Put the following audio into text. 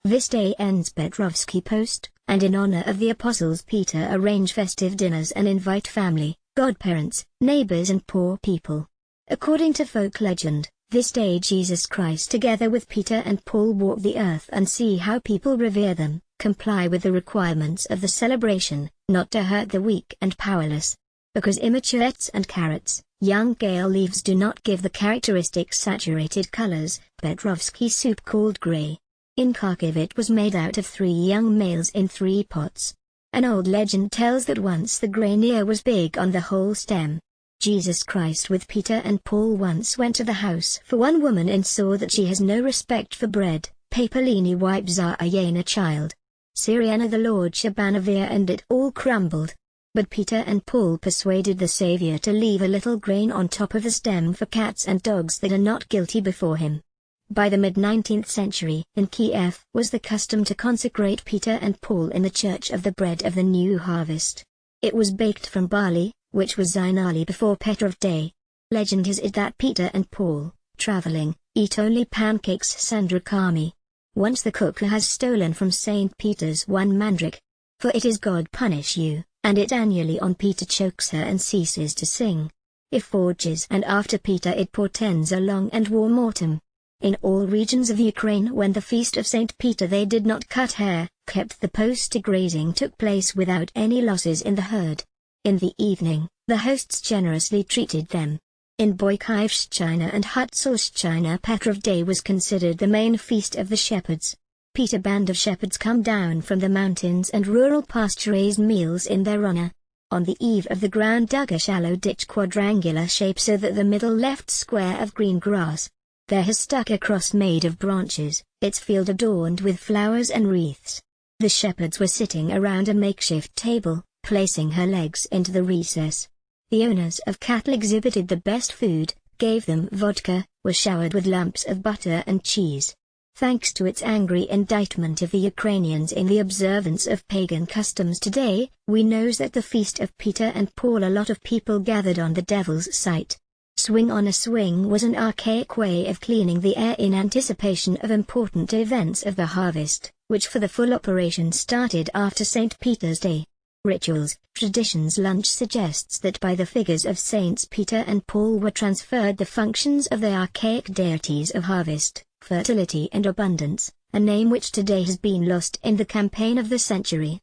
This day ends Petrovsky post, and in honor of the apostles Peter arrange festive dinners and invite family, godparents, neighbors and poor people. According to folk legend, this day Jesus Christ together with Peter and Paul walk the earth and see how people revere them, comply with the requirements of the celebration, not to hurt the weak and powerless. Because immature nuts and carrots, young kale leaves do not give the characteristic saturated colors, Petrovsky soup called grey. In Kharkiv it was made out of 3 young males in 3 pots. An old legend tells that once the grain ear was big on the whole stem. Jesus Christ with Peter and Paul once went to the house for one woman and saw that she has no respect for bread. Papalini wipes our Ayana child. Syriana the Lord Shabanavir and it all crumbled. But Peter and Paul persuaded the Savior to leave a little grain on top of the stem for cats and dogs that are not guilty before him. By the mid-19th century, in Kiev, was the custom to consecrate Peter and Paul in the Church of the Bread of the New Harvest. It was baked from barley, which was Zainali before Petrov Day. Legend has it that Peter and Paul, traveling, eat only pancakes sandrakami. Once the cook has stolen from St. Peter's one mandrake. For it is God punish you, and it annually on Peter chokes her and ceases to sing. If forges and after Peter it portends a long and warm autumn. In all regions of Ukraine when the feast of St. Peter they did not cut hair, kept the post to grazing took place without any losses in the herd. In the evening, the hosts generously treated them. In Boykaivshchina and Hutsulshchina Petrov Day was considered the main feast of the shepherds. Peter band of shepherds come down from the mountains and rural pasture-raised meals in their honor. On the eve of the ground dug a shallow ditch quadrangular shape so that the middle left square of green grass. There has stuck a cross made of branches, its field adorned with flowers and wreaths. The shepherds were sitting around a makeshift table, placing her legs into the recess. The owners of cattle exhibited the best food, gave them vodka, were showered with lumps of butter and cheese. Thanks to its angry indictment of the Ukrainians in the observance of pagan customs today, we know that the feast of Peter and Paul a lot of people gathered on the devil's site. Swing on a swing was an archaic way of cleaning the air in anticipation of important events of the harvest, which for the full operation started after St. Peter's Day. Rituals, traditions lunch suggests that by the figures of Saints Peter and Paul were transferred the functions of the archaic deities of harvest, fertility and abundance, a name which today has been lost in the campaign of the century.